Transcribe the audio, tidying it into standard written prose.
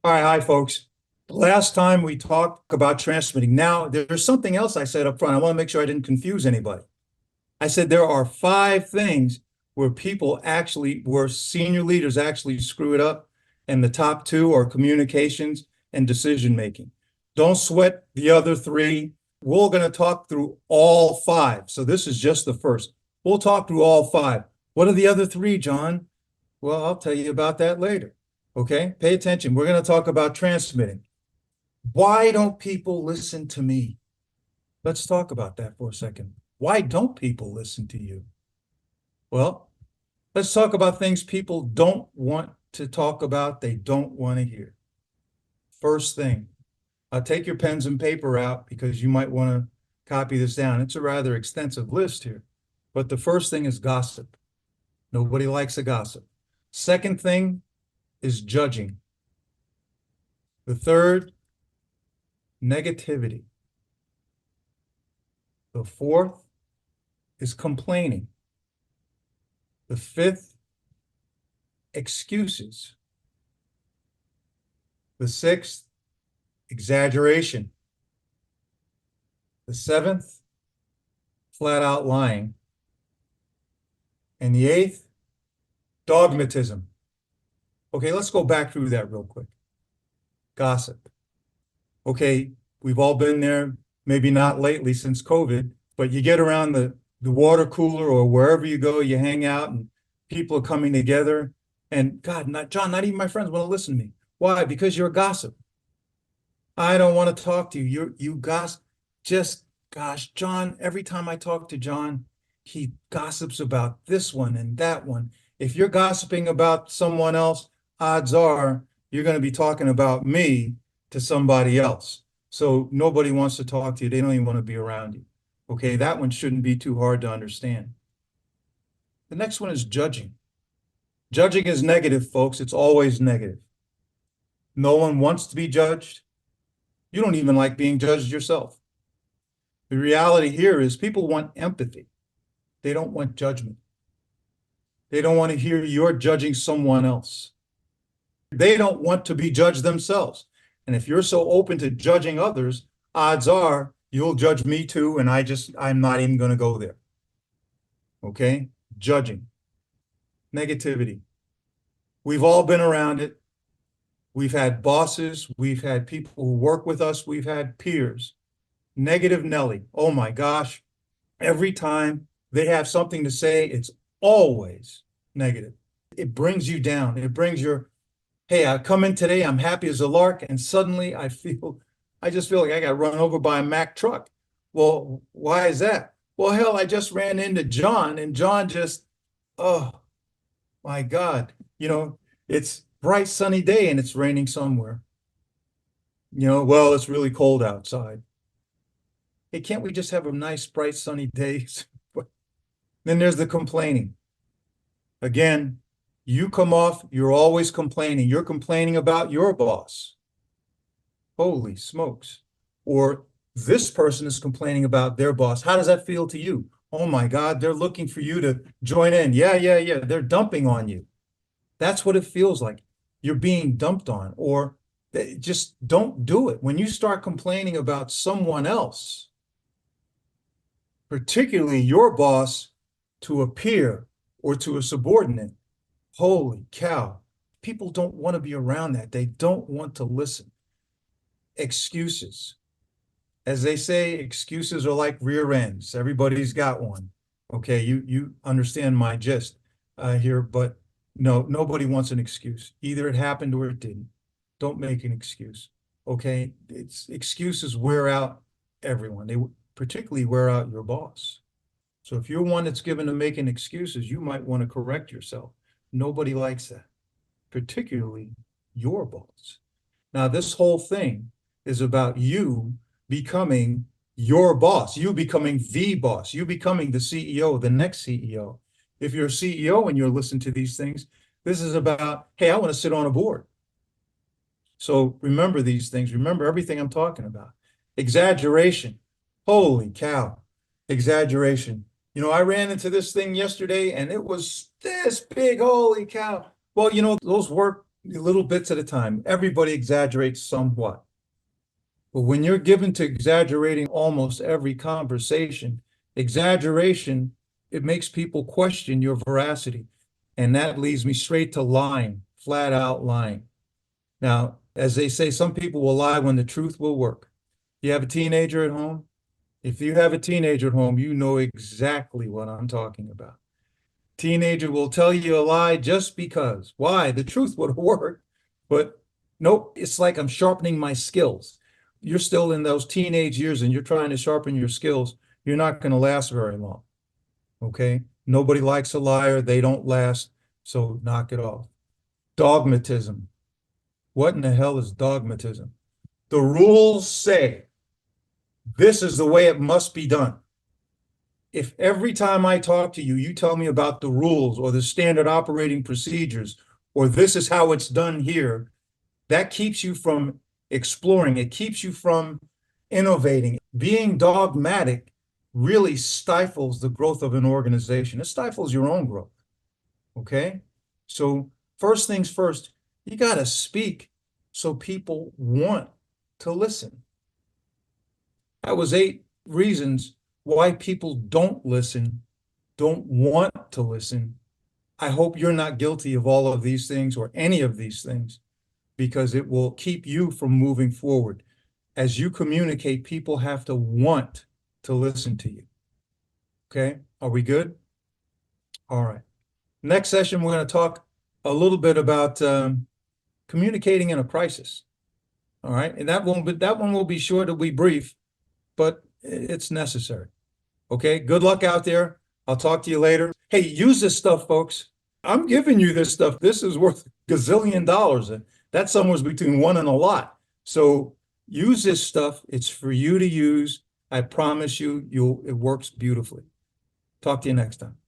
All right, hi, folks. The last time we talked about transmitting. Now, there's something else I said up front. I want to make sure I didn't confuse anybody. I said there are five things where senior leaders actually screw it up, and the top two are communications and decision making. Don't sweat the other three. We're going to talk through all five. So this is just the first. We'll talk through all five. What are the other three, John? Well, I'll tell you about that later. Okay, pay attention. We're going to talk about transmitting. Why don't people listen to me? Let's talk about that for a second. Why don't people listen to you? Well, let's talk about things people don't want to talk about, they don't want to hear. First thing, take your pens and paper out because you might want to copy this down. It's a rather extensive list here. But the first thing is gossip. Nobody likes a gossip. Second thing is judging. The third, negativity. The fourth is complaining. The fifth, excuses. The sixth, exaggeration. The seventh, flat out lying. And the eighth, dogmatism. Okay, let's go back through that real quick. Gossip. Okay, we've all been there, maybe not lately since COVID, but you get around the water cooler or wherever you go, you hang out and people are coming together. And God, John, not even my friends want to listen to me. Why? Because you're a gossip. I don't want to talk to you. You gossip. Just, gosh, John, every time I talk to John, he gossips about this one and that one. If you're gossiping about someone else, odds are you're going to be talking about me to somebody else. So nobody wants to talk to you. They don't even want to be around you. Okay, that one shouldn't be too hard to understand. The next one is judging. Judging is negative, folks. It's always negative. No one wants to be judged. You don't even like being judged yourself. The reality here is people want empathy. They don't want judgment. They don't want to hear you're judging someone else. They don't want to be judged themselves. And if you're so open to judging others, odds are you'll judge me too, and I'm not even going to go there. Okay? Judging. Negativity. We've all been around it. We've had bosses, we've had people who work with us, we've had peers. Negative Nelly. Oh my gosh. Every time they have something to say, it's always negative. It brings you down. It brings your, hey, I come in today, I'm happy as a lark, and suddenly I just feel like I got run over by a Mack truck. Well, why is that? Well, hell, I just ran into John, and John just, oh my God, it's bright sunny day and it's raining somewhere. Well, it's really cold outside. Hey, can't we just have a nice bright sunny day? Then there's the complaining. Again, you come off, you're always complaining. You're complaining about your boss. Holy smokes. Or this person is complaining about their boss. How does that feel to you? Oh my God, they're looking for you to join in. Yeah. They're dumping on you. That's what it feels like. You're being dumped on, or just don't do it. When you start complaining about someone else, particularly your boss, to a peer or to a subordinate, holy cow, people don't want to be around that. They don't want to listen. Excuses. As they say, excuses are like rear ends. Everybody's got one. Okay, you understand my gist here, but no, nobody wants an excuse. Either it happened or it didn't. Don't make an excuse. Okay, excuses wear out everyone. They particularly wear out your boss. So if you're one that's given to making excuses, you might want to correct yourself. Nobody likes that, particularly your boss. Now, this whole thing is about you becoming your boss, you becoming the boss, you becoming the CEO, the next CEO. If you're a CEO and you're listening to these things, this is about, hey, I want to sit on a board. So remember these things. Remember everything I'm talking about. Exaggeration. Holy cow. Exaggeration. I ran into this thing yesterday and it was this big. Holy cow. Well, those work little bits at a time. Everybody exaggerates somewhat. But when you're given to exaggerating almost every conversation, exaggeration, it makes people question your veracity. And that leads me straight to lying, flat out lying. Now, as they say, some people will lie when the truth will work. You have a teenager at home? If you have a teenager at home, you know exactly what I'm talking about. Teenager will tell you a lie just because. Why? The truth would work, but nope, it's like I'm sharpening my skills. You're still in those teenage years and you're trying to sharpen your skills. You're not going to last very long. Okay? Nobody likes a liar. They don't last. So knock it off. Dogmatism. What in the hell is dogmatism? The rules say this is the way it must be done. If every time I talk to you, you tell me about the rules or the standard operating procedures, or this is how it's done here, that keeps you from exploring. It keeps you from innovating. Being dogmatic really stifles the growth of an organization. It stifles your own growth. Okay? So first things first, you got to speak so people want to listen. That was 8 reasons why people don't listen, don't want to listen. I hope you're not guilty of all of these things or any of these things, because it will keep you from moving forward. As you communicate, people have to want to listen to you. Okay, are we good? All right. Next session, we're going to talk a little bit about communicating in a crisis. All right, and that one will be short, it'll be brief, but it's necessary. Okay, good luck out there. I'll talk to you later. Hey, use this stuff, folks. I'm giving you this stuff. This is worth gazillion dollars. That's somewhere between one and a lot. So use this stuff. It's for you to use. I promise you, it works beautifully. Talk to you next time.